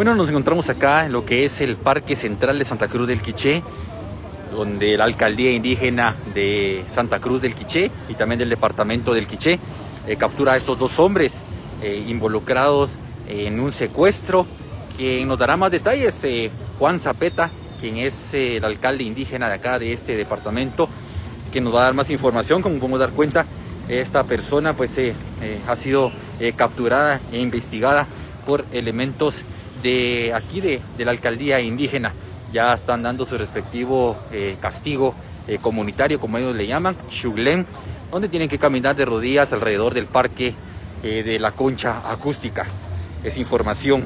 Bueno, nos encontramos acá en lo que es el Parque Central de Santa Cruz del Quiché, donde la Alcaldía Indígena de Santa Cruz del Quiché y también del Departamento del Quiché captura a estos dos hombres involucrados en un secuestro. Quien nos dará más detalles, Juan Zapeta, quien es el alcalde indígena de acá, de este departamento, que nos va a dar más información. Como podemos dar cuenta, esta persona pues ha sido capturada e investigada por elementos de aquí de la alcaldía indígena. Ya están dando su respectivo castigo comunitario, como ellos le llaman, Xuglén, donde tienen que caminar de rodillas alrededor del parque de la concha acústica. Es información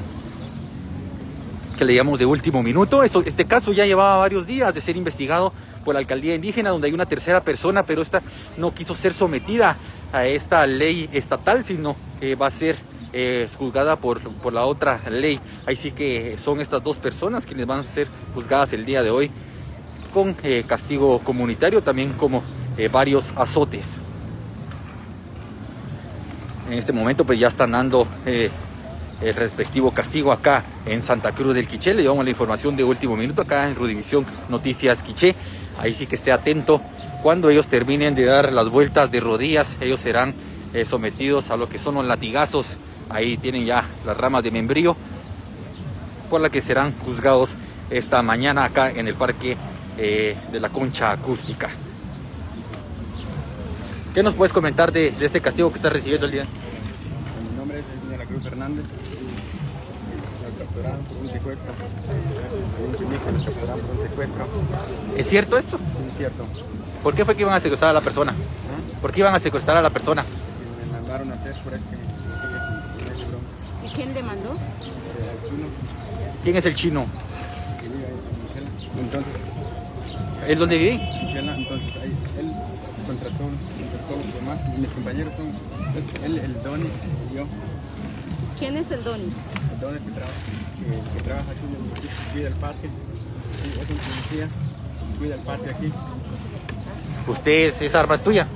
que le llamamos de último minuto. Este caso ya llevaba varios días de ser investigado por la alcaldía indígena, donde hay una tercera persona, pero esta no quiso ser sometida a esta ley estatal, sino va a ser juzgada por la otra ley. Ahí sí que son estas dos personas quienes van a ser juzgadas el día de hoy con castigo comunitario, también como varios azotes. En este momento pues ya están dando el respectivo castigo acá en Santa Cruz del Quiché. Le llevamos la información de último minuto acá en Rudivisión Noticias Quiché. Ahí sí que esté atento. Cuando ellos terminen de dar las vueltas de rodillas, ellos serán sometidos a lo que son los latigazos. Ahí tienen ya las ramas de membrillo por la que serán juzgados esta mañana acá en el parque de la concha acústica. ¿Qué nos puedes comentar de este castigo que estás recibiendo el día? Mi nombre es de la Cruz Hernández. Nos capturaron por un secuestro. Un chimico nos capturaron por un secuestro. ¿Es cierto esto? Sí, es cierto. ¿Por qué fue que iban a secuestrar a la persona? ¿Por qué iban a secuestrar a la persona? Me mandaron a hacer por este ¿Y quién le mandó? el chino. ¿Quién es el chino? Que vive ahí en Michela. Entonces, ¿Él dónde vive? Michela, entonces ahí, él contrató los demás. Y mis compañeros son él, el Donis y yo. ¿Quién es el Donis? El Donis que trabaja aquí en el municipio, cuida el parque. Sí, es un policía, cuida el parque aquí. ¿Usted, esa arma es tuya?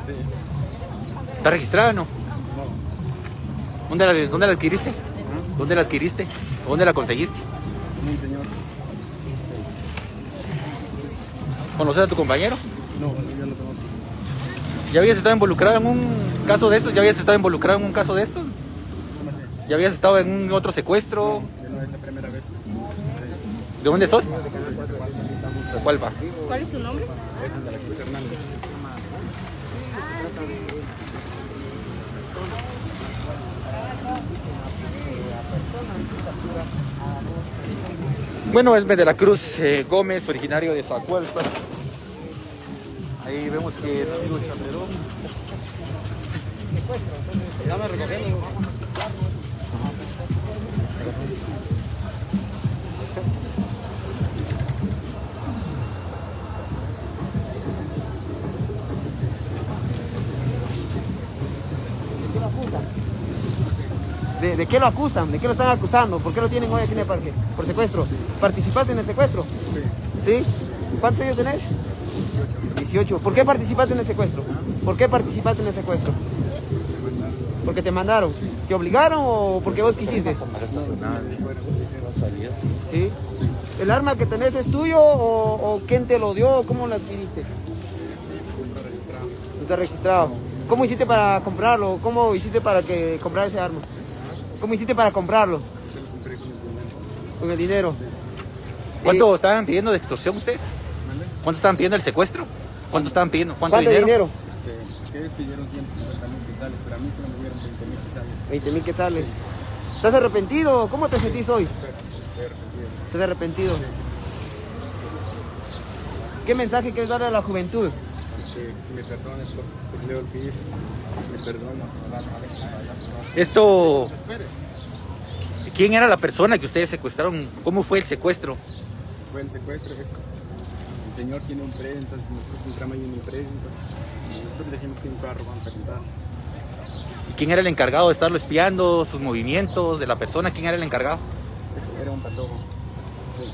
Sí. ¿Está registrada o no? No. ¿Dónde la adquiriste? ¿Dónde la adquiriste? ¿Dónde la conseguiste? Un señor. ¿Conoces a tu compañero? No, yo lo conozco. ¿Ya habías estado involucrado en un caso de estos? ¿Ya habías estado involucrado en un caso de estos? ¿Cómo así? ¿Ya habías estado en un otro secuestro? No, no es la primera vez. ¿De dónde sos? ¿De cuál va? ¿Cuál es tu nombre? Es de la Cruz Hernández. Bueno, es de la Cruz Gómez, originario de Zacualpa. Ahí vemos que el amigo Chaperón. Dame recogiendo. ¿De qué lo acusan? ¿De qué lo están acusando? ¿Por qué lo tienen hoy aquí en el parque? ¿Por secuestro? ¿Participaste en el secuestro? Sí. ¿Sí? ¿Cuántos años tenés? 18. ¿Por qué participaste en el secuestro? ¿Por qué participaste en el secuestro? ¿Porque te mandaron? ¿Te obligaron o porque vos quisiste? ¿Sí? ¿El arma que tenés es tuyo o quién te lo dio? ¿Cómo lo adquiriste? No está registrado. ¿Cómo hiciste para comprarlo? ¿Cómo hiciste para comprar ese arma? ¿Cómo hiciste para comprarlo? Con el dinero. ¿Cuánto estaban pidiendo de extorsión ustedes? ¿Cuánto estaban pidiendo el secuestro? ¿Cuánto estaban pidiendo? ¿Cuánto dinero? Ustedes pidieron 150.000 quetzales, pero a mí solo me dieron 20.000 quetzales. 20.000 quetzales. ¿Estás arrepentido? ¿Cómo te sentís hoy? Estoy arrepentido. ¿Estás arrepentido? ¿Qué mensaje quieres darle a la juventud? Que me perdonen por leo el que hice. Me perdonen. Esto... ¿Quién era la persona que ustedes secuestraron? ¿Cómo fue el secuestro? Fue el secuestro. El señor tiene un predio, entonces nosotros entramos ahí en un predio. Entonces nosotros dijimos que un carro vamos a comprar. ¿Y quién era el encargado de estarlo espiando, sus movimientos de la persona? ¿Quién era el encargado? Era un patojo. Sí.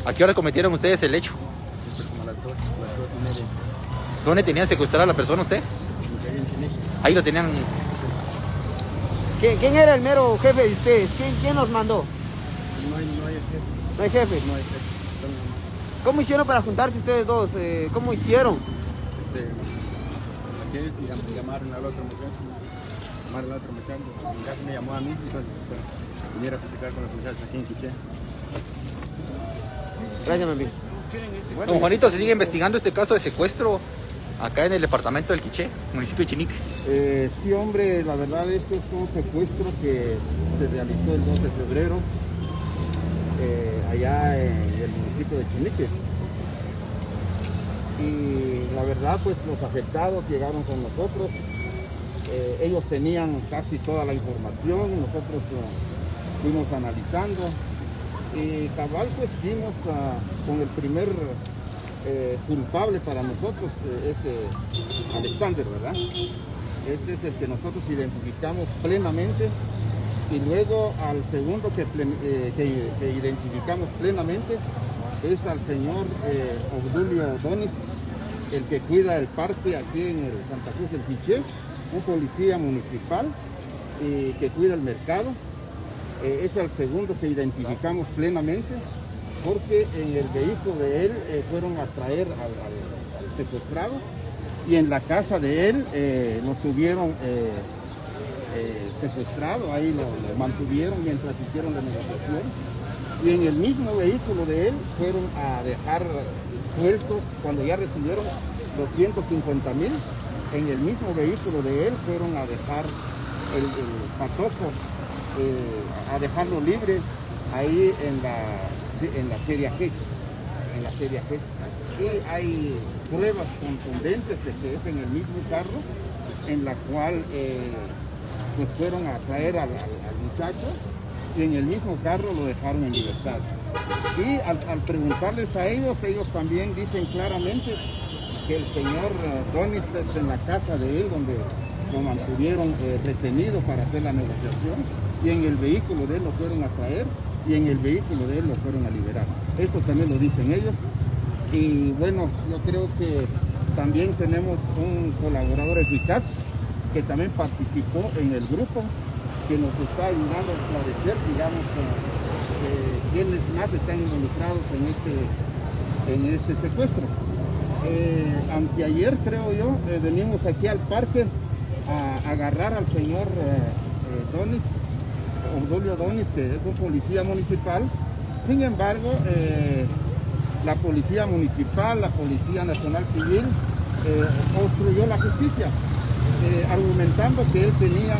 ¿A qué hora cometieron ustedes el hecho? Pues como a las 2:30. ¿Dónde tenían secuestrada a la persona ustedes? Ahí en Chinique. Ahí lo tenían. ¿Quién era el mero jefe de ustedes? ¿Quién los mandó? No hay jefe. ¿No hay jefe? No hay jefe. Solo nomás. ¿Cómo hicieron para juntarse ustedes dos? ¿Cómo hicieron? Aquí es y llamaron al otro muchacho. Llamaron al otro muchacho. El muchacho me llamó a mí, entonces viniera a platicar con los muchachos aquí en Quiché. Gracias, amigo. Don Juanito, ¿se sigue investigando este caso de secuestro acá en el departamento del Quiché, municipio de Chinique? Sí, hombre, la verdad esto es un secuestro que se realizó el 2 de febrero allá en el municipio de Chinique. Y la verdad, pues los afectados llegaron con nosotros. Ellos tenían casi toda la información, nosotros fuimos analizando. Y cabal, pues dimos con el primer culpable para nosotros, Alexander, ¿verdad? Este es el que nosotros identificamos plenamente. Y luego al segundo que identificamos plenamente es al señor Obdulio Donis, el que cuida el parque aquí en el Santa Cruz del Quiché, un policía municipal que cuida el mercado. Es el segundo que identificamos plenamente, porque en el vehículo de él fueron a traer al secuestrado, y en la casa de él lo tuvieron secuestrado, ahí lo mantuvieron mientras hicieron la negociación, y en el mismo vehículo de él fueron a dejar sueltos cuando ya recibieron los 150,000. En el mismo vehículo de él fueron a dejar el patojo, a dejarlo libre ahí en la serie G. Y hay pruebas contundentes de que es en el mismo carro en la cual pues fueron a traer al muchacho, y en el mismo carro lo dejaron en libertad. Y al preguntarles a ellos también dicen claramente que el señor Donis es en la casa de él donde lo mantuvieron retenido para hacer la negociación, y en el vehículo de él lo fueron a traer, y en el vehículo de él lo fueron a liberar. Esto también lo dicen ellos. Y bueno, yo creo que también tenemos un colaborador eficaz que también participó en el grupo, que nos está ayudando a esclarecer, digamos, quiénes más están involucrados en este secuestro. Anteayer, creo yo, venimos aquí al parque a agarrar al señor Donis, Obdulio Donis, que es un policía municipal. Sin embargo, la policía municipal, la Policía Nacional Civil, obstruyó la justicia, argumentando que él tenía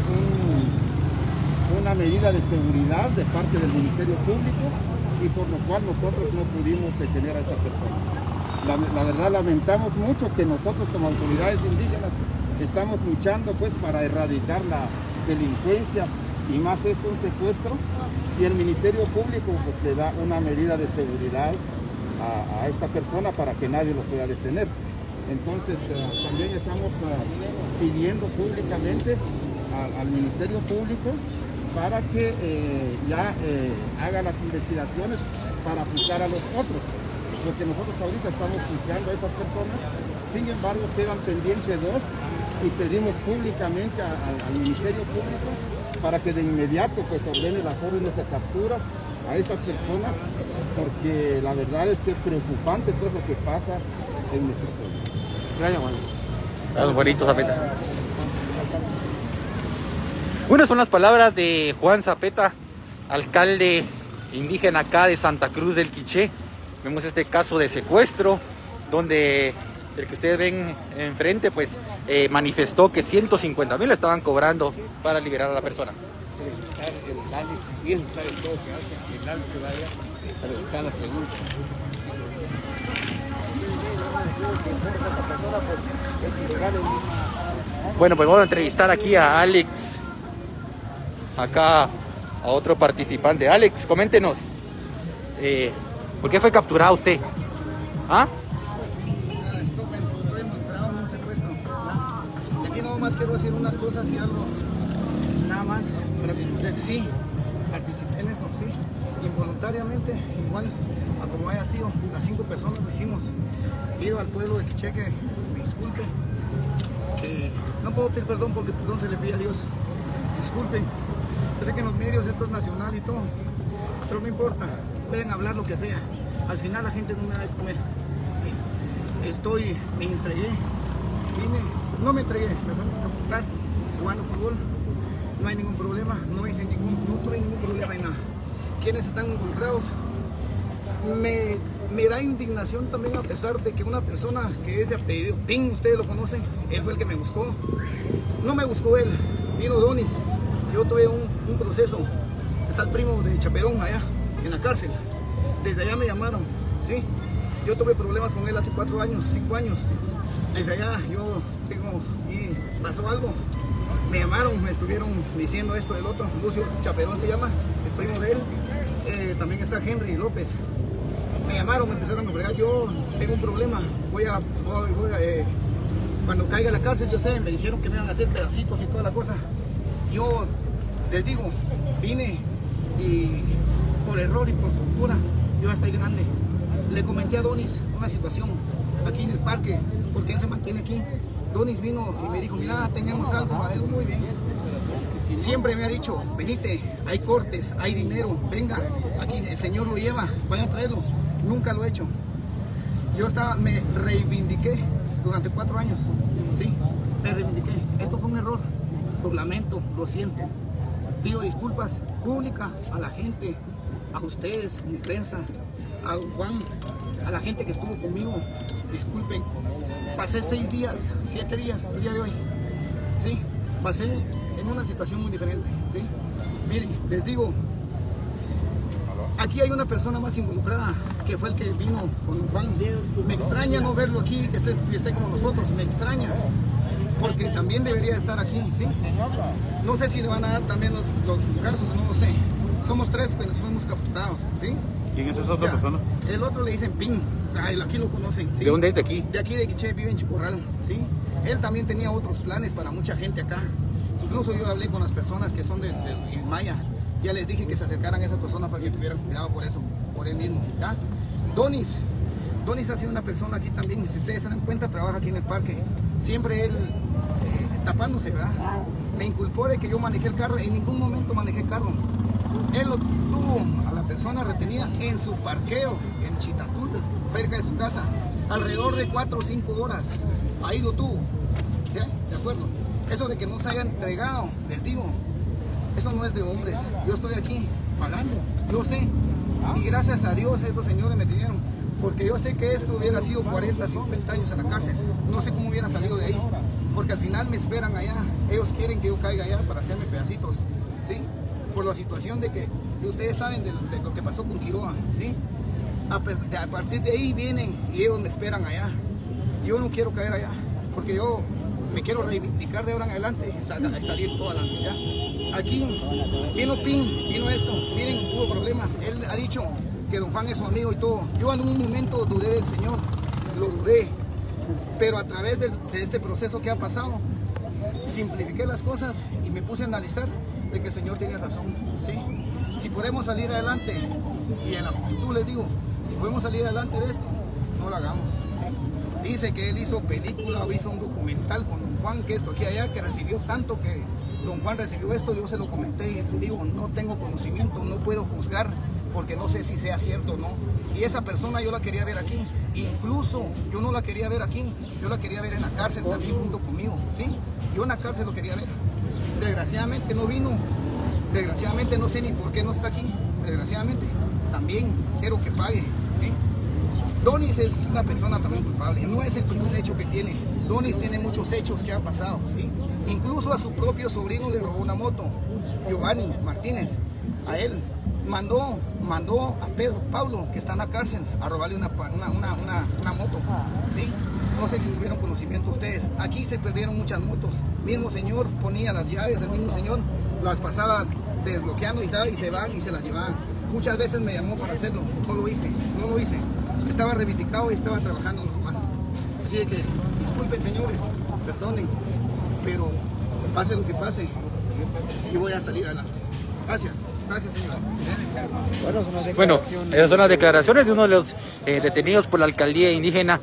una medida de seguridad de parte del Ministerio Público, y por lo cual nosotros no pudimos detener a esta persona. La verdad, lamentamos mucho que nosotros como autoridades indígenas estamos luchando pues para erradicar la delincuencia, y más esto, un secuestro, y el Ministerio Público pues le da una medida de seguridad a esta persona para que nadie lo pueda detener. Entonces también estamos pidiendo públicamente al Ministerio Público para que ya haga las investigaciones para juzgar a los otros, porque nosotros ahorita estamos juzgando a estas personas. Sin embargo, quedan pendientes dos, y pedimos públicamente al Ministerio Público para que de inmediato pues ordene las órdenes de captura a estas personas, porque la verdad es que es preocupante todo lo que pasa en nuestro pueblo. Gracias, Juan. Don Juanito Zapeta. Bueno, son las palabras de Juan Zapeta, alcalde indígena acá de Santa Cruz del Quiché. Vemos este caso de secuestro, donde el que ustedes ven enfrente pues manifestó que 150,000 le estaban cobrando para liberar a la persona. Bueno, pues vamos a entrevistar aquí a Alex, acá a otro participante. Alex, coméntenos, ¿por qué fue capturado usted? ¿Ah? Estoy involucrado en un secuestro, ¿verdad? Y aquí nada más quiero decir unas cosas y algo, nada más, pero sí, participé en eso, sí, involuntariamente, igual a como haya sido, las 5 personas lo hicimos. Pido al pueblo de Quiché que me disculpe, que no puedo pedir perdón porque perdón se le pide a Dios. Disculpen, Yo sé que en los medios esto es nacional y todo, pero no importa, pueden hablar lo que sea. Al final la gente no me da de comer. ¿Sí? Me entregué, no me entregué, me fui a comprar, jugando fútbol, no hay ningún problema, no tuve ningún problema en nada. Quienes están involucrados, me da indignación también, a pesar de que una persona que es de apellido Pin, ustedes lo conocen, él fue el que me buscó. No me buscó él, vino Donis. Yo tuve un proceso, está el primo de Chaperón allá, en la cárcel. Desde allá me llamaron, ¿sí? Yo tuve problemas con él hace 4 años, 5 años. Desde allá y pasó algo. Me llamaron, me estuvieron diciendo esto del otro. Lucio Chaperón se llama, el primo de él. También está Henry López. Me llamaron, me empezaron a fregar. Yo tengo un problema, cuando caiga a la cárcel, yo sé, me dijeron que me iban a hacer pedacitos y toda la cosa. Yo les digo, vine y por error y por tortura, yo ya estoy grande. Le comenté a Donis una situación aquí en el parque, porque él se mantiene aquí. Donis vino y me dijo, mira, tenemos algo, a él muy bien. Siempre me ha dicho, venite, hay cortes, hay dinero, venga, aquí el Señor lo lleva, vayan a traerlo. Nunca lo he hecho. Me reivindiqué durante 4 años, ¿sí? Me reivindiqué. Esto fue un error, lo lamento, lo siento. Pido disculpas públicas a la gente, a ustedes, mi prensa, a Juan, a la gente que estuvo conmigo. Disculpen, pasé 6 días, 7 días, el día de hoy, ¿sí? Pasé en una situación muy diferente, ¿sí? Miren, les digo, aquí hay una persona más involucrada, que fue el que vino con Juan. Me extraña no verlo aquí, que esté como nosotros, me extraña, porque también debería estar aquí, ¿sí? No sé si le van a dar también los casos, no lo sé. Somos 3 que nos fuimos capturados, ¿sí? ¿Quién es esa otra persona? El otro le dicen Pin, aquí lo conocen, ¿sí? ¿De dónde es de aquí? De aquí de Quiché, vive en Chicorral, ¿sí? Él también tenía otros planes para mucha gente acá. Incluso yo hablé con las personas que son de Maya. Ya les dije que se acercaran a esa persona para que tuvieran cuidado por eso, por él mismo, ¿ya? Donis ha sido una persona aquí también, si ustedes se dan cuenta, trabaja aquí en el parque. Siempre él tapándose, ¿verdad? Me inculpó de que yo manejé el carro, en ningún momento manejé el carro. Él lo tuvo a la persona retenida en su parqueo, en Chitatul, cerca de su casa, alrededor de 4 o 5 horas. Ahí lo tuvo, ¿ya? ¿De acuerdo? Eso de que no se haya entregado, les digo, eso no es de hombres. Yo estoy aquí pagando, yo sé. Y gracias a Dios estos señores me tenieron, porque yo sé que esto hubiera sido 40, 50 años en la cárcel. No sé cómo hubiera salido de ahí, porque al final me esperan allá. Ellos quieren que yo caiga allá para hacerme pedacitos, ¿sí? Por la situación de que ustedes saben de lo que pasó con Quiroga, ¿sí? A partir de ahí vienen y ellos me esperan allá. Yo no quiero caer allá, porque yo me quiero reivindicar de ahora en adelante, salir todo adelante, ¿ya? Aquí vino Pin, vino esto, miren, hubo problemas. Él ha dicho que don Juan es su amigo y todo. Yo en un momento dudé del Señor, lo dudé, pero a través de este proceso que ha pasado, simplifiqué las cosas y me puse a analizar de que el Señor tiene razón, ¿sí? Si podemos salir adelante, y en la juventud les digo, si podemos salir adelante de esto, no lo hagamos, ¿sí? Dice que él hizo película o hizo un documental con don Juan, que esto aquí allá, que recibió tanto, que don Juan recibió esto. Yo se lo comenté y le digo, no tengo conocimiento, no puedo juzgar, porque no sé si sea cierto o no. Y esa persona yo la quería ver aquí, incluso yo no la quería ver aquí, yo la quería ver en la cárcel también junto conmigo, ¿sí? Yo en la cárcel lo quería ver. Desgraciadamente no vino, desgraciadamente no sé ni por qué no está aquí, desgraciadamente también quiero que pague, ¿sí? Donis es una persona también culpable, no es el primer hecho que tiene. Donis tiene muchos hechos que han pasado, ¿sí? Incluso a su propio sobrino le robó una moto, Giovanni Martínez. A él mandó a Pedro Pablo, que está en la cárcel, a robarle una moto, ¿sí? No sé si tuvieron conocimiento ustedes. Aquí se perdieron muchas motos. El mismo señor ponía las llaves, el mismo señor las pasaba desbloqueando y tal, y se van y se las llevaban. Muchas veces me llamó para hacerlo, no lo hice. Estaba reivindicado y estaba trabajando normal. Así de que, disculpen señores, perdonen, pero pase lo que pase, y voy a salir adelante. Gracias, señor. Bueno, esas son las declaraciones de uno de los detenidos por la alcaldía indígena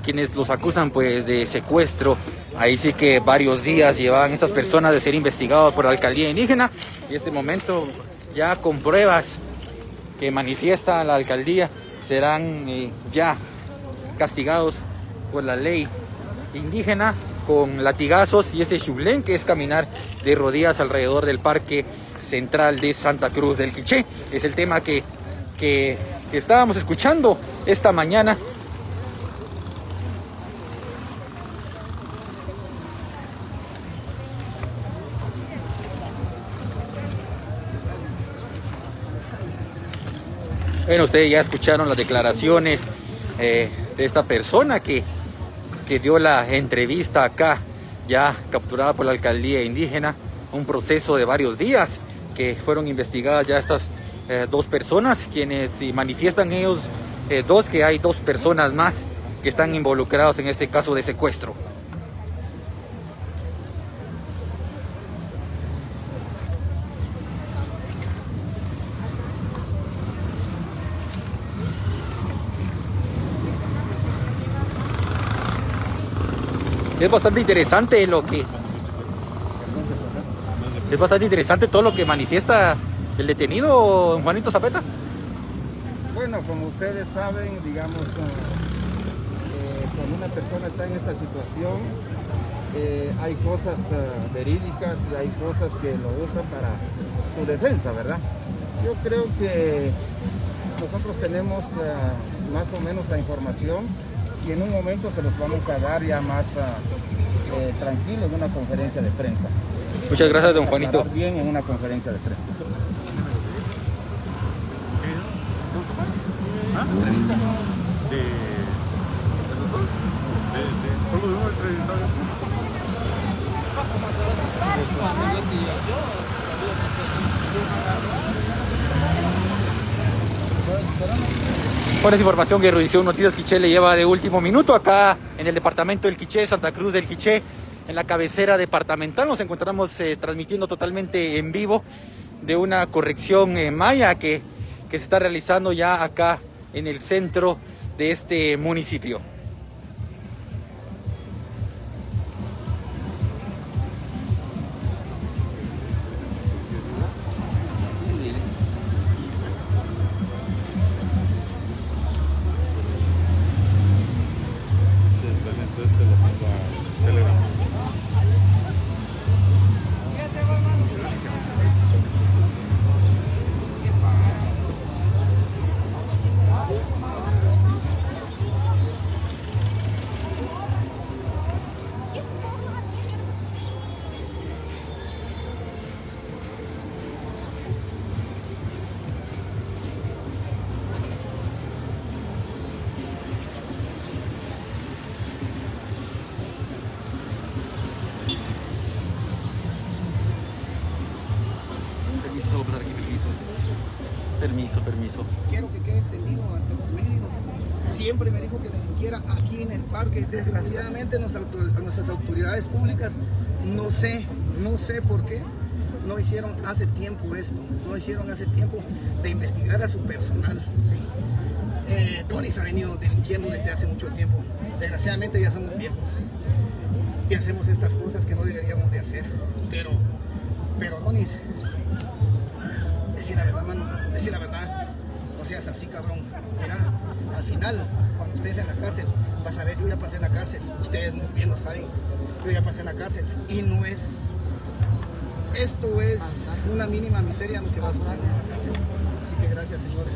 quienes los acusan pues de secuestro. Ahí sí que varios días llevaban estas personas de ser investigados por la alcaldía indígena, y este momento ya con pruebas que manifiesta la alcaldía serán ya castigados por la ley indígena con latigazos, y este xublén, que es caminar de rodillas alrededor del parque central de Santa Cruz del Quiché. Es el tema que estábamos escuchando esta mañana. Bueno, ustedes ya escucharon las declaraciones de esta persona que dio la entrevista acá, ya capturada por la alcaldía indígena. Un proceso de varios días que fueron investigadas ya estas dos personas, quienes manifiestan ellos dos que hay dos personas más que están involucrados en este caso de secuestro. Es bastante interesante todo lo que manifiesta el detenido, don Juanito Zapeta. Bueno, como ustedes saben, digamos, cuando una persona está en esta situación, hay cosas verídicas y hay cosas que lo usan para su defensa, ¿verdad? Yo creo que nosotros tenemos más o menos la información, y en un momento se los vamos a dar ya más tranquilo en una conferencia de prensa. Muchas gracias, don Juanito. Bien en una conferencia de prensa. Solo de uno entrevistado. Con esa información que Revisión Noticias Quiché le lleva de último minuto acá en el departamento del Quiché, Santa Cruz del Quiché, en la cabecera departamental. Nos encontramos transmitiendo totalmente en vivo de una corrección maya que se está realizando ya acá en el centro de este municipio. Permiso. Quiero que quede entendido ante los medios. Siempre me dijo que delinquiera aquí en el parque. Desgraciadamente nuestras autoridades públicas, no sé por qué, no hicieron hace tiempo esto. No hicieron hace tiempo de investigar a su personal. ¿Sí? Donis ha venido delinquiendo desde hace mucho tiempo. Desgraciadamente ya somos viejos y hacemos estas cosas que no deberíamos de hacer. Pero Donis, decir la verdad, mano, decir la verdad, no seas así, cabrón. Mira, al final, cuando estés en la cárcel, vas a ver, yo ya pasé en la cárcel, ustedes muy bien lo saben, yo ya pasé en la cárcel, y no es, esto es una mínima miseria lo que vas a sufrir en la cárcel. Así que gracias, señores.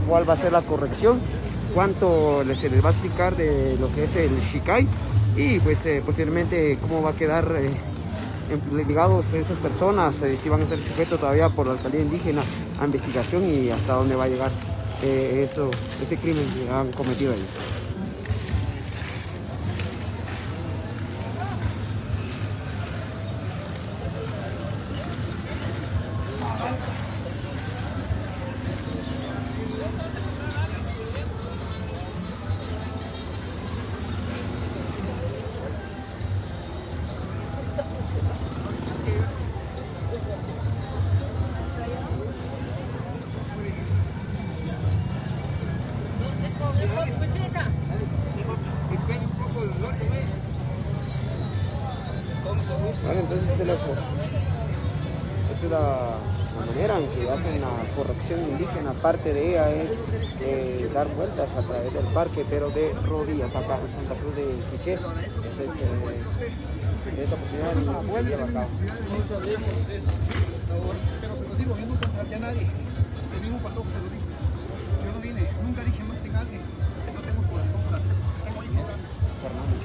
¿Cuál va a ser la corrección? cuánto se les va a explicar de lo que es el Shikai y pues posteriormente cómo va a quedar ligados estas personas, si van a estar sujetos todavía por la alcaldía indígena a investigación y hasta dónde va a llegar este crimen que han cometido ellos. Vale, entonces esta es la manera en que hacen la corrección indígena. Parte de ella es dar vueltas a través del parque, pero de rodillas acá en Santa Cruz del Quiché. Esta oportunidad no se lleva a cabo. Pero se lo digo, yo no contraté a nadie. El mismo Patojo se lo dijo. Yo no vine, nunca dije más que nadie. No tengo corazón para hacer. Tengo hijos grandes.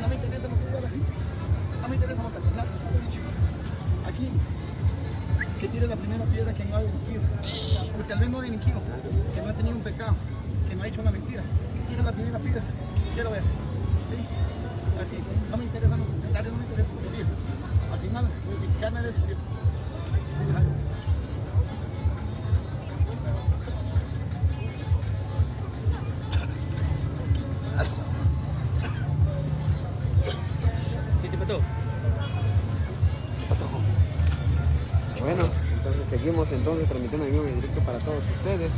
No me interesa lo que diga la gente. No me interesa lo que diga. Aquí, que tire la primera piedra que no ha delinquido. O tal vez no ha delinquido, que no ha tenido un pecado, que no ha hecho una mentira. Que tire la primera piedra. Quiero ver. ¿Sí? Así. No me interesan los comentarios, no me interesa lo que diga. Al final, voy a criticarme de esto. Gracias. Bueno, entonces seguimos transmitiendo en vivo y directo para todos ustedes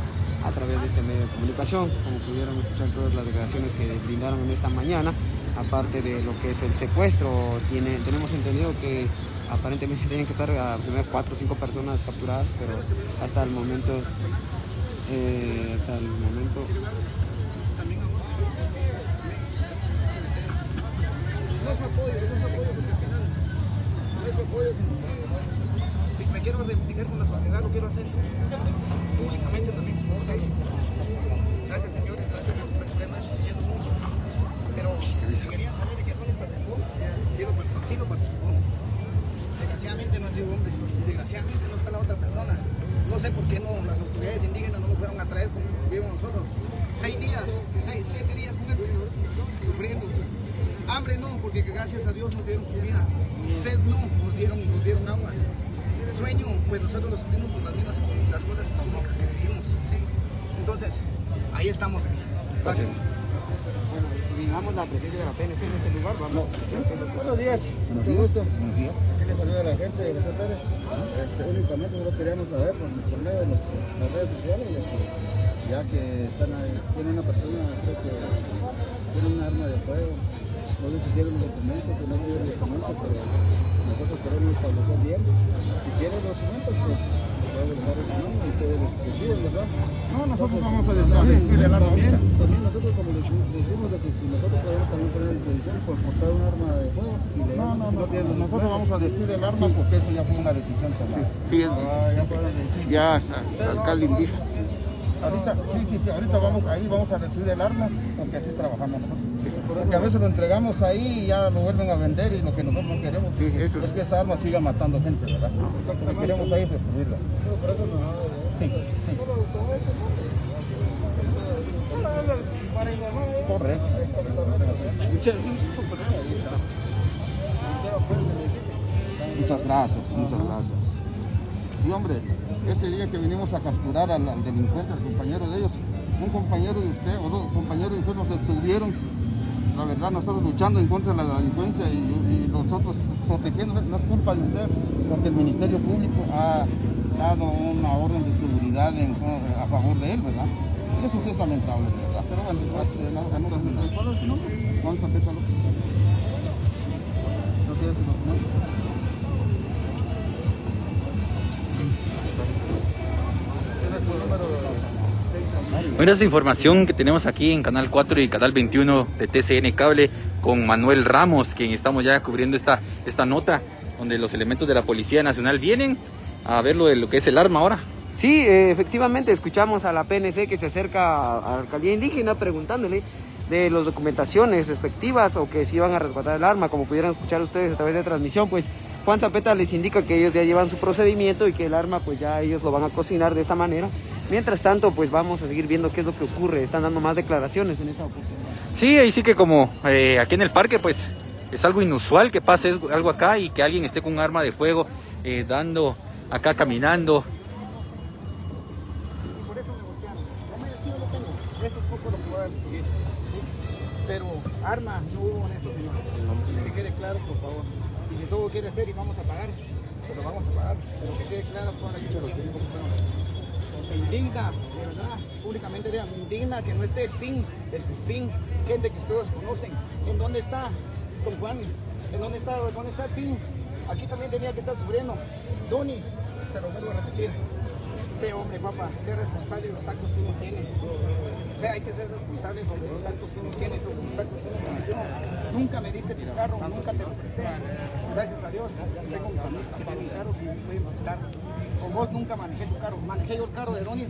a través de este medio de comunicación. Como pudieron escuchar todas las declaraciones que brindaron en esta mañana, aparte de lo que es el secuestro, tenemos entendido que aparentemente tienen que estar a 4 o 5 personas capturadas, pero hasta el momento No es apoyo, porque al final no es apoyo, si me quiero reivindicar con la sociedad, lo quiero hacer públicamente también. Gracias, señores, gracias por su problemas, pero si querían saber de que no les participó, sí lo participó. Desgraciadamente no ha sido hombre, desgraciadamente no está la otra persona. No sé por qué no, las autoridades indígenas no lo fueron a traer como vivimos nosotros. 7 días con esto, sufriendo. Hambre no, porque gracias a Dios nos dieron comida. Sed no, nos dieron agua. Sueño, pues nosotros lo sufrimos por las cosas económicas que vivimos. ¿Sí? Entonces, ahí estamos. Gracias. Bueno, digamos la presencia de la PNC en este lugar. Vamos. Buenos días, mucho gusto. Aquí les saluda a la gente de Buenos Aires. Únicamente solo queríamos saber por medio de las redes sociales, ya que tiene una persona que tiene un arma de fuego. No sé si tienen los documentos o no tienen los documentos, pero nosotros queremos establecer bien. Si tienen los documentos, pues podemos dejar el nombre y ustedes deciden, ¿verdad? No, nosotros vamos a decir el arma. También nosotros, como decimos, de que si nosotros podemos también poner a disposición por portar un arma de fuego. No, nosotros vamos a decir el arma porque eso ya fue una decisión tomada. Ya, alcalde indígena. Ahorita, sí, ahorita vamos a recibir el arma porque así trabajamos nosotros. Porque a veces lo entregamos ahí y ya lo vuelven a vender y lo que nosotros no queremos es que esa arma siga matando gente, ¿verdad? Lo que queremos ahí es destruirla. Sí. Correcto. Muchas gracias. Sí, hombre, ese día que vinimos a capturar al delincuente, al compañero de ellos, un compañero de usted o 2 compañeros de usted nos detuvieron. La verdad, nosotros luchando en contra de la delincuencia y nosotros protegiendo, no es culpa de usted, porque el Ministerio Público ha dado una orden de seguridad a favor de él, ¿verdad? Y eso sí es lamentable, ¿verdad? Pero bueno, ¿cuál es su nombre? Juan Zapeta López. ¿No tiene su documento? Bueno, esta información que tenemos aquí en Canal 4 y Canal 21 de TCN Cable con Manuel Ramos, quien estamos ya cubriendo esta nota donde los elementos de la Policía Nacional vienen a ver lo que es el arma ahora. Sí, efectivamente, escuchamos a la PNC que se acerca a la alcaldía indígena preguntándole de las documentaciones respectivas o que si iban a resguardar el arma. Como pudieran escuchar ustedes a través de transmisión, pues Juan Zapeta les indica que ellos ya llevan su procedimiento y que el arma pues ya ellos lo van a cocinar de esta manera. Mientras tanto, pues vamos a seguir viendo qué es lo que ocurre. Están dando más declaraciones en esta oportunidad. Sí, ahí sí que como aquí en el parque, pues es algo inusual que pase algo acá y que alguien esté con un arma de fuego dando acá caminando. Por eso me golpearon. Lo merecido lo tengo. Esto es poco lo que voy a recibir. ¿Sí? Pero armas no hubo en eso, señor. Que quede claro, por favor. Y si todo quiere ser y vamos a pagar, pues lo vamos a pagar. Pero que quede claro por aquí, pero que me indigna, de verdad, públicamente me indigna que no esté el PIN, gente que ustedes conocen. ¿En dónde está, don Juan? ¿En dónde está el PIN? Aquí también tenía que estar sufriendo. Donis, se lo vuelvo a repetir. Sé hombre, papá, sé responsable de los actos que uno tiene. Hay que ser responsable sobre los actos que uno tiene, sobre los actos que uno cometió. Nunca me diste mi carro, nunca te lo presté. Gracias a Dios, tengo mi familia, tengo mi carro, si me pueden prestar. Con vos nunca manejé tu carro, manejé yo el carro de Donis,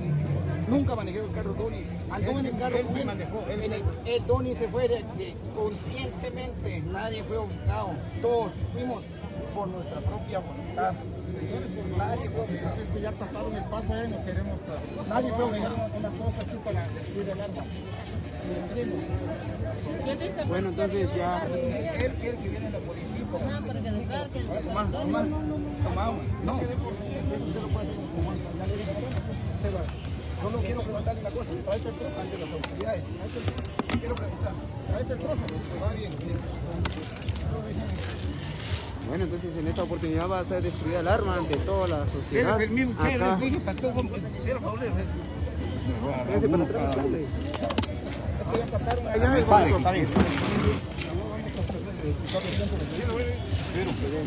nunca manejé el carro de Donis. Andó en el carro con él, el Donis se fue conscientemente, nadie fue obligado, todos fuimos por nuestra propia voluntad. Nadie fue obligado. Es que ya taparon el paso, no queremos. Nadie fue obligado. Una cosa aquí para destruir el arma. Bueno, entonces ya... Él quiere que viene la policía. Toma. No. Usted lo puede hacer como más. Ya le dije, pero yo no quiero preguntarle la cosa. Tráete el trozo ante las autoridades. Quiero preguntar. Tráete el trozo. Va bien. Bueno, entonces en esta oportunidad va a ser destruida el arma ante toda la sociedad. El mismo que Acá. les dije para todos. Véngase para atrás, dale. Allá está bien.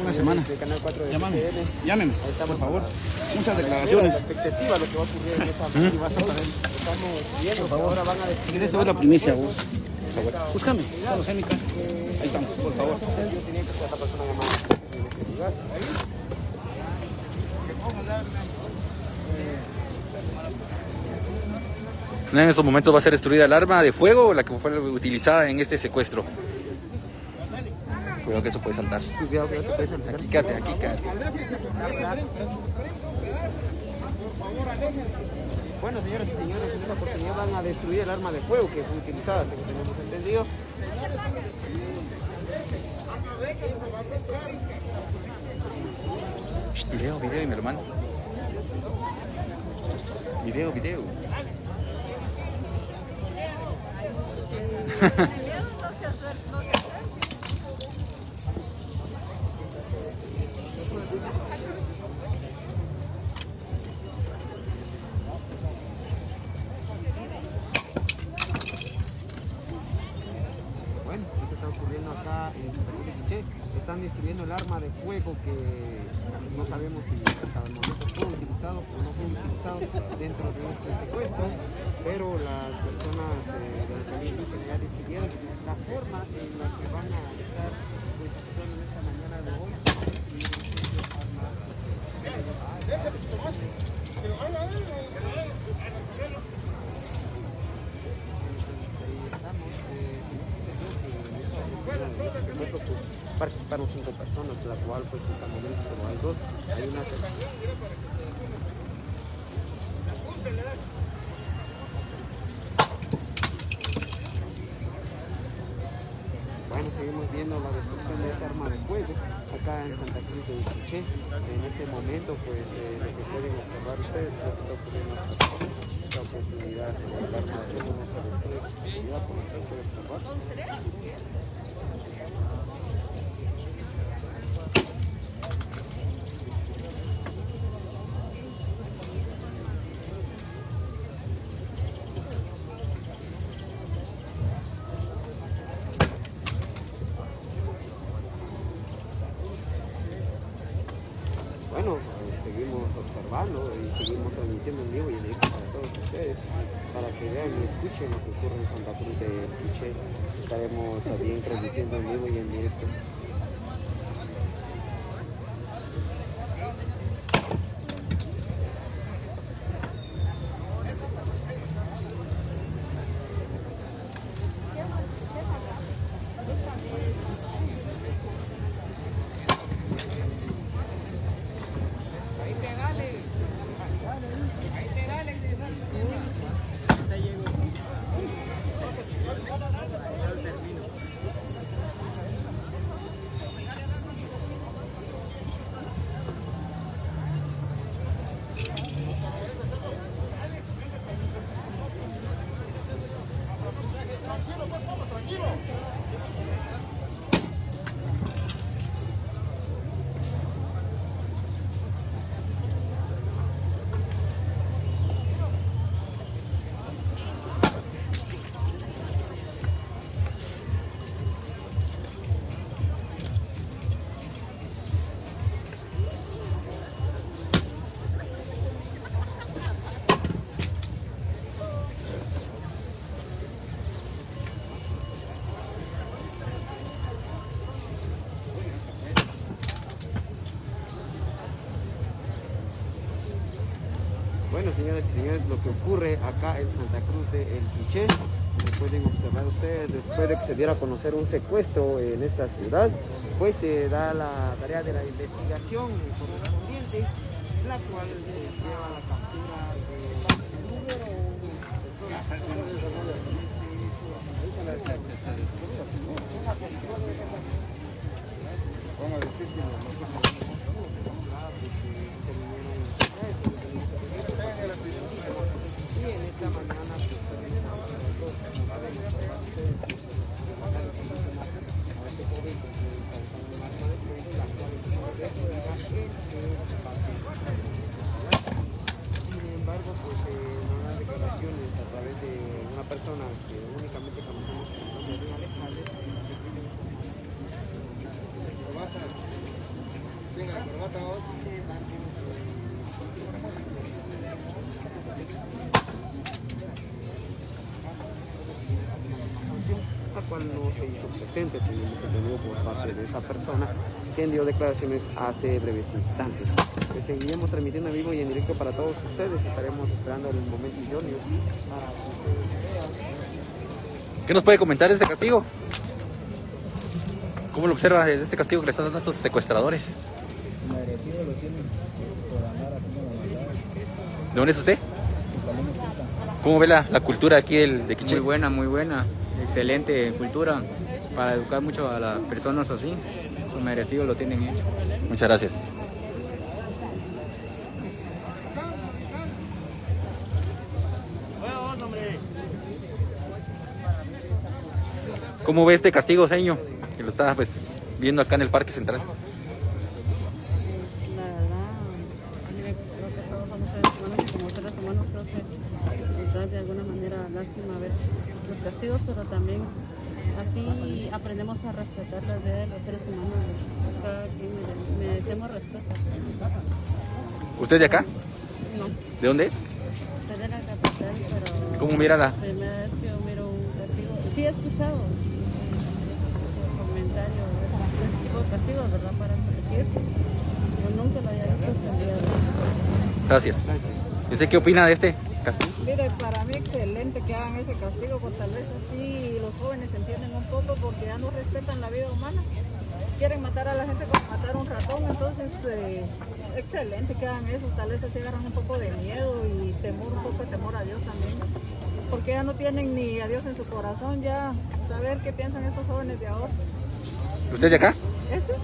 Una semana. De Canal 4 de Llámenme, Ahí estamos, por favor. Muchas La declaraciones. expectativa, lo que va a ocurrir en esta estamos viendo que ahora van a destruir. ¿Quieres saber la primicia vos? Búscame, estamos en mi casa. Ahí estamos, por favor. Yo tenía que ser la persona llamada en este lugar. En estos momentos va a ser destruida el arma de fuego, la que fue utilizada en este secuestro. Cuidado que eso puede saltar. Cuidado, que te puedes saltar. Aquí quédate. Bueno, señoras y señores, en esta oportunidad van a destruir el arma de fuego que fue utilizada, según tenemos entendido. Video, mi hermano. Video. Bueno, esto está ocurriendo acá en Santa Cruz del Quiché. Están destruyendo el arma de fuego que no sabemos si hasta el momento fue utilizado o no fue utilizado dentro de este secuestro, pero las personas de la alcaldía indígena ya decidieron la forma en la que van a estar pues, actuando esta mañana de hoy. Participaron 5 personas, la cual pues hasta el momento solo hay 2. Hay una Bueno, seguimos viendo la destrucción de esta arma de fuego acá en Santa Cruz del Quiché. En este momento pues lo que pueden observar ustedes es lo que está ocurriendo en esta oportunidad. El arma de fuego no se destruye, como ustedes pueden observar. Bueno, seguimos observando y seguimos transmitiendo en vivo y en directo para todos ustedes, para que vean y escuchen lo que ocurre en Santa Cruz del Quiché. Estaremos también transmitiendo en vivo y en directo. Bueno, señoras y señores, lo que ocurre acá en Santa Cruz del Quiché, pueden observar ustedes, después de que se diera a conocer un secuestro en esta ciudad, pues se da la tarea de la investigación correspondiente, la cual lleva a la captura y en esta mañana sin embargo, pues no hay declaraciones a través de una persona que únicamente conocemos con el nombre de un alcalde. Venga, la corbata hoy. La cual no se hizo presente, tenemos entendido por parte de esa persona, quien dio declaraciones hace breves instantes. Seguiremos transmitiendo en vivo y en directo para todos ustedes, estaremos esperando el momento idóneo para que ustedes vean. ¿Qué nos puede comentar de este castigo? ¿Cómo lo observa de este castigo que le están dando a estos secuestradores? Merecido lo tienen por andar haciendo la maldad. ¿De dónde es usted? ¿Cómo ve la cultura aquí de Quiché? Muy buena, excelente cultura para educar mucho a las personas así, su merecido lo tienen hecho. Muchas gracias. ¿Cómo ve este castigo, señor? Que lo está pues viendo acá en el Parque Central. La verdad, mire, creo que todos somos seres humanos y como seres humanos creo que nos da de alguna manera lástima ver los castigos, pero también así aprendemos a respetar la vida de los seres humanos. Cada quien merecemos respeto. ¿Usted de acá? No, ¿De dónde es? soy de la capital, pero ¿Cómo mira la...? primera vez que yo miro un castigo. Sí he escuchado comentarios de este tipo de castigos, ¿verdad? Para corregir. Yo nunca lo había visto hasta el día de hoy. Gracias. ¿Y usted qué opina de este castigo? Mire, para mí excelente que hagan ese castigo, pues tal vez así los jóvenes entienden un poco porque ya no respetan la vida humana. Quieren matar a la gente como matar a un ratón, entonces excelente que hagan eso, tal vez así agarran un poco de miedo y temor, un poco de temor a Dios también. Porque ya no tienen ni a Dios en su corazón, ya saber qué piensan estos jóvenes de ahora. ¿Usted de acá? ¿Eso?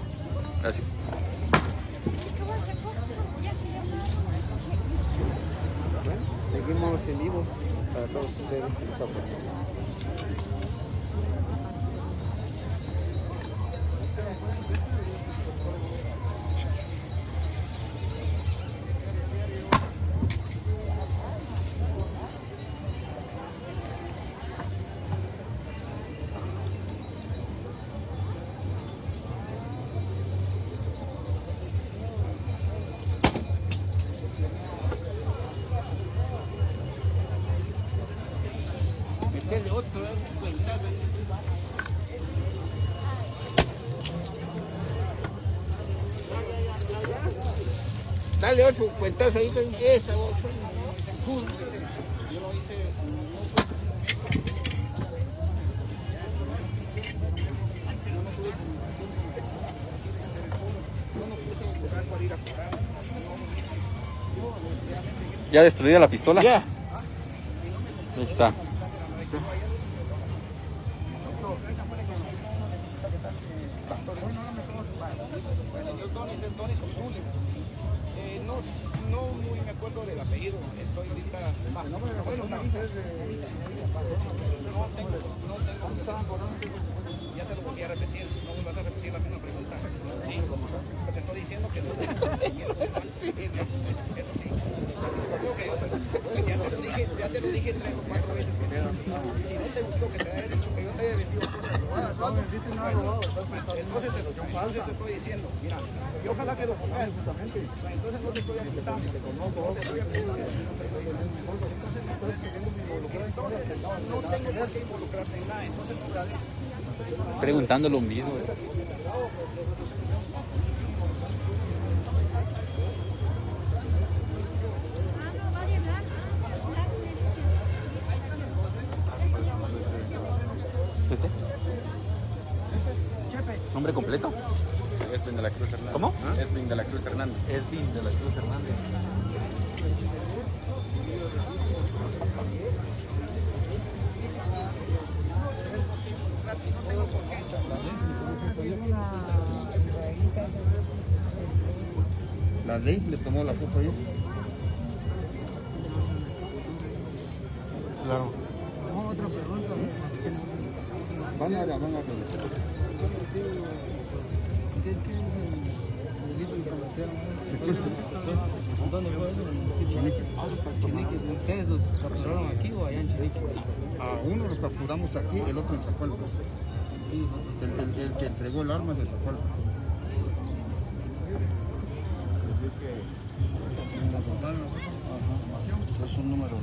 Gracias. Seguimos en vivo para todos ustedes. Dale otro cuentazo ahí con esta voz. Yo lo hice. ¿Ya destruida la pistola? Ya. Ahí está. El señor Donis es Donis Obdulio. No muy me acuerdo del apellido. Estoy ahorita. Ya te lo volví a repetir. No me vas a repetir la misma pregunta. Sí, te estoy diciendo que no. Eso sí. Digo que yo ya te lo dije 3 o 4 veces que sí. Si no te gustó que te haya dicho que yo te haya vendido cosas robadas, entonces te estoy diciendo, mira, yo ojalá que lo pongas justamente. Entonces no te estoy acusando, te conozco, no te estoy acusando. Entonces no tengo por qué involucrarte en nada. Entonces tú sabes. Preguntando lo mismo. ¿Nombre completo? Esvin de la Cruz Hernández. ¿Cómo? Esvin de la Cruz Hernández. Esvin de la Cruz Hernández. La ley le tomó la foto ahí. Claro. Otra pregunta. Van a ver. ¿Dónde fue eso? ¿Ustedes los capturaron aquí o allá en Chirique? A uno lo capturamos aquí, el otro en Zacualpa. El que entregó el arma es de Zacualpa. Es un número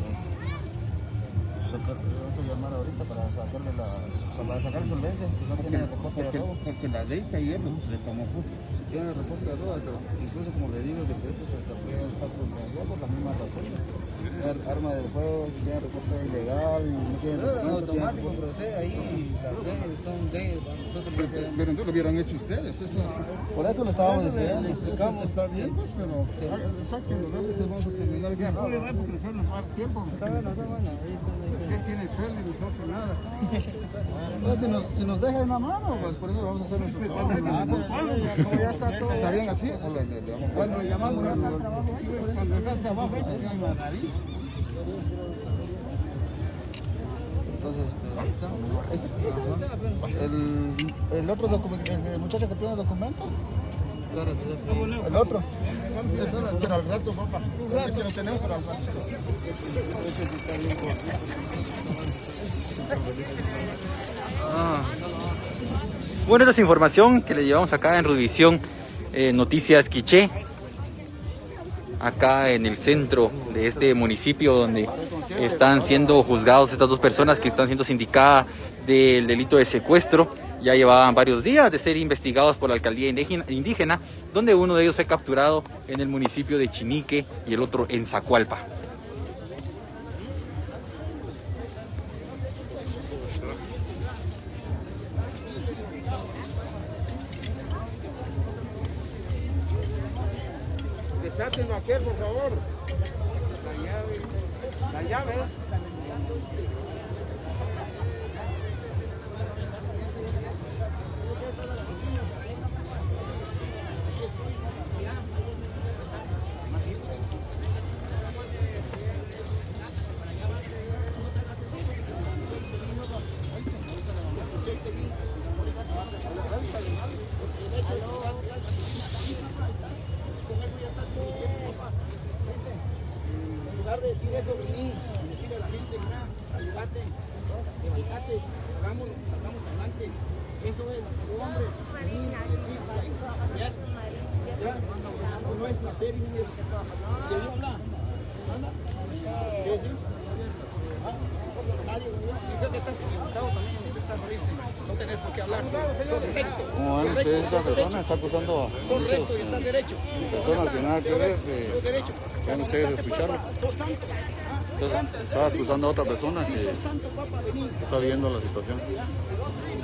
vamos a llamar ahorita para sacarle para sacar solvencia, si no tiene reporte de robo. Porque la ley que ayer le tomó justo. Si tiene reporte de robo, incluso como le digo, de que esto se puede estar por la misma razón. Arma de fuego, si tiene reporte ilegal, no tiene automático, pero ahí son de pero entonces lo hubieran hecho ustedes, eso. por eso lo estábamos diciendo, le explicamos. Está bien, pues, pero sáquenlo, vamos a terminar aquí. No le va porque le suelen dar tiempo. Está bueno. ¿Qué tiene el sueldo y no hace nada? Si nos deja en la mano, pues por eso vamos a hacer nuestro trabajo. Ya está todo. ¿Está bien así? Cuando llamamos ya está el trabajo hecho. Cuando está el trabajo hecho, ya hay manadí. Entonces, el otro documento, el muchacho que tiene el documento. El otro. Pero al rato, papá. Es que lo tenemos para al rato. Bueno, esta es información que le llevamos acá en Rudivisión Noticias Quiché, acá en el centro de este municipio donde están siendo juzgados estas dos personas que están siendo sindicadas del delito de secuestro. Ya llevaban varios días de ser investigados por la alcaldía indígena, donde uno de ellos fue capturado en el municipio de Chinique y el otro en Zacualpa. Desátenlo aquel, por favor. La llave. En lugar de decir eso, vení, decirle a la gente, mira, ayúdate, levántate, salgamos adelante. Eso es, hombres, no es nacer y vivir. ¿Se habla? ¿Qué decís? Nadie, si creo que estás equivocado también en lo que estás, ¿viste? No tenés por qué hablar. Sos recto. ¿Cómo van ustedes? Esta persona está acusando a Sos recto y estás derecho. personas que nada que ver. Van ustedes a escucharlo. Sos santo. Entonces, estaba acusando a otra persona que está viendo la situación.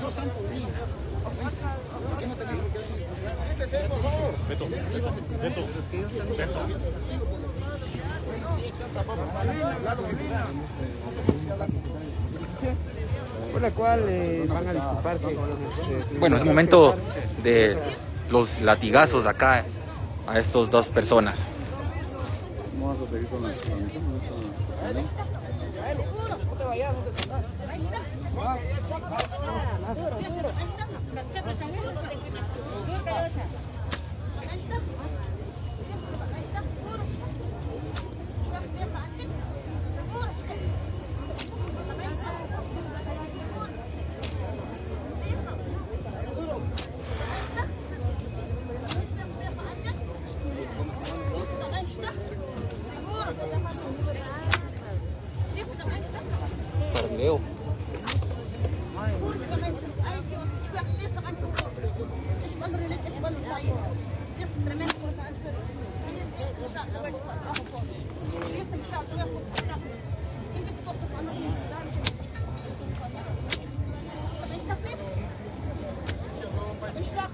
Sos santo, vení. ¿Por qué no tenés por qué venir? Por favor. Beto. Por la cual van a disculpar que... Bueno, es momento de los latigazos acá a estas dos personas. Vamos a seguir con la transmisión. No te vayas, no te salgas. Para video. Está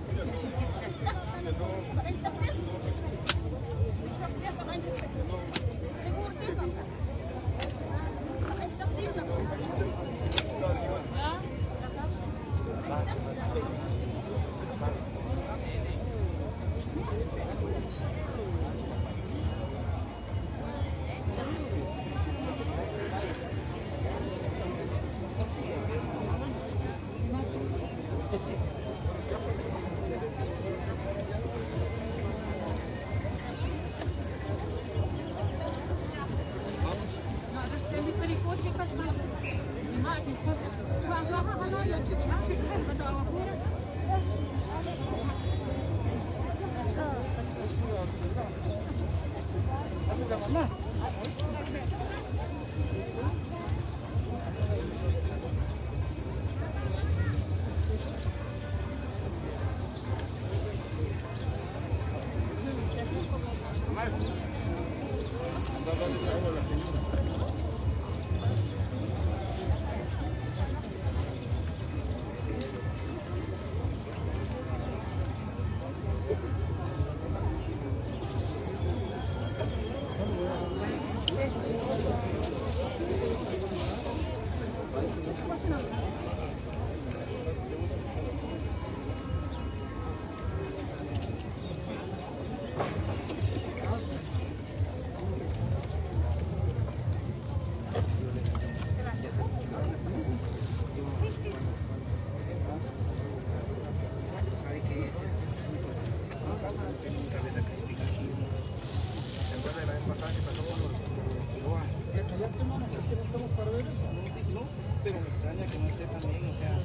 Pero me extraña que no esté también, o sea,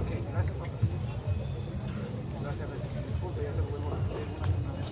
ok, gracias papá. Gracias, disculpe, ya se lo vuelvo a hacer una vez.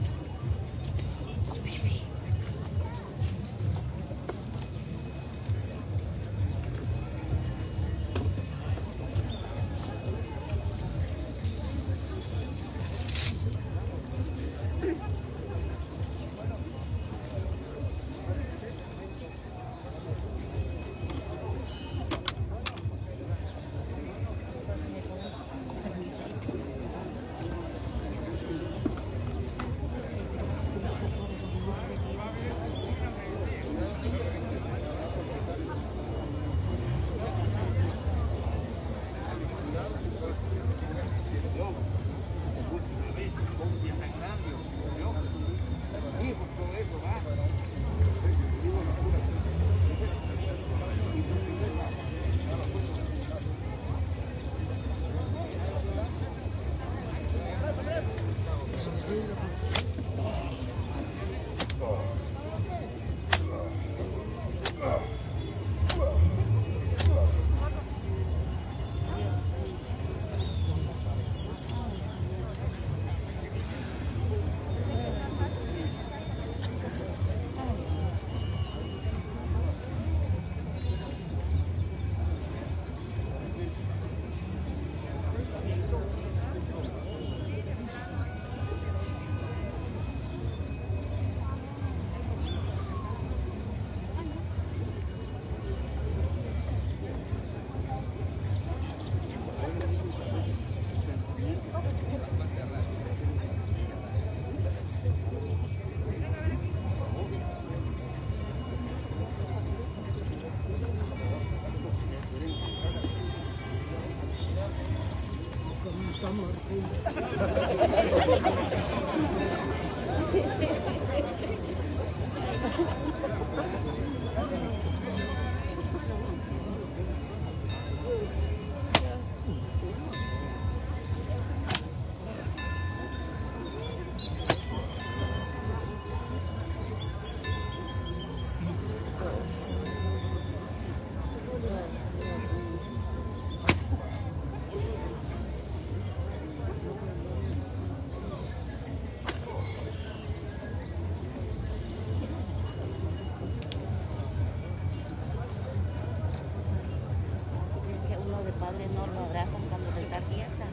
No lo abrazan cuando está quieta.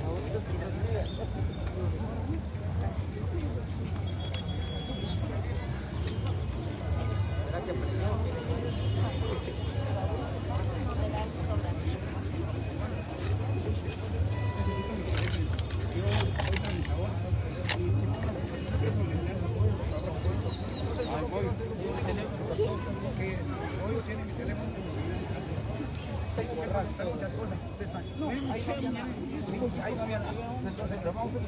A otros sí muchas cosas. No, ahí no había nada. Entonces, pero vamos a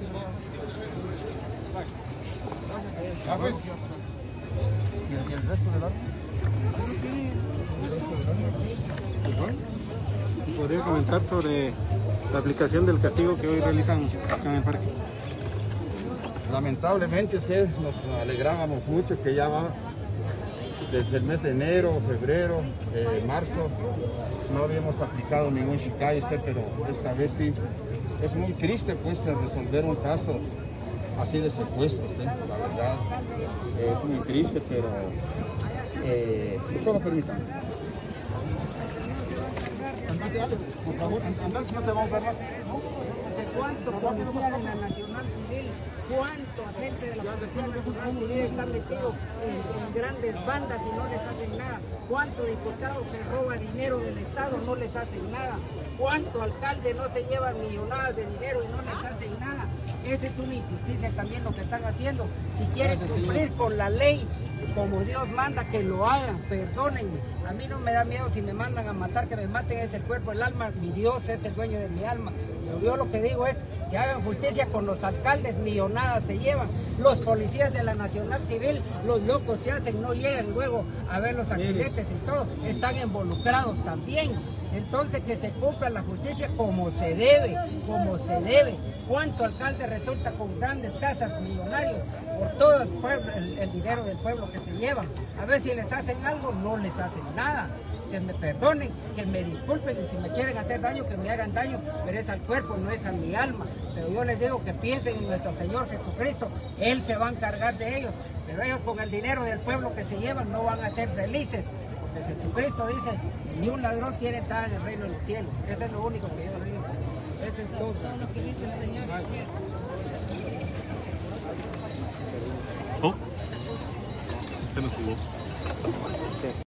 ¿Y el resto del árbol? ¿Podría comentar sobre la aplicación del castigo que hoy realizan acá en el parque? Lamentablemente, nos alegrábamos mucho que ya va desde el mes de enero, febrero, marzo, no habíamos aplicado ningún shikai, pero esta vez sí. Es muy triste pues resolver un caso así de secuestros, la verdad. Es muy triste, pero solo permítanme. Andate, Alex, por favor, andate, si no te vamos a ver más. ¿Cuánto policía de la Nacional Civil, cuánto agente de la Policía Nacional Civil está metido en grandes bandas y no les hacen nada? ¿Cuánto diputado se roba dinero del Estado, no les hacen nada? ¿Cuánto alcalde no se lleva millonadas de dinero y no les hacen nada? Esa es una injusticia también lo que están haciendo. Si quieren cumplir con la ley, como Dios manda, que lo hagan, perdónenme. A mí no me da miedo si me mandan a matar, que me maten, es el cuerpo, el alma, mi Dios es el dueño de mi alma. Pero yo lo que digo es que hagan justicia con los alcaldes, millonadas se llevan. Los policías de la Nacional Civil, los locos se hacen, no llegan luego a ver los accidentes y todo, están involucrados también. Entonces que se cumpla la justicia como se debe, como se debe. ¿Cuánto alcalde resulta con grandes casas, millonarios, por todo el pueblo, el dinero del pueblo que se llevan? A ver si les hacen algo, no les hacen nada. Que me perdonen, que me disculpen, y si me quieren hacer daño, que me hagan daño, pero es al cuerpo, no es a mi alma. Pero yo les digo que piensen en nuestro Señor Jesucristo, Él se va a encargar de ellos, pero ellos con el dinero del pueblo que se llevan no van a ser felices. Porque Jesucristo dice, ni un ladrón quiere entrar en el reino del cielo. Eso es lo único que yo digo. Eso es todo. Lo que dice el Señor. ¿Oh? Se nos jugó.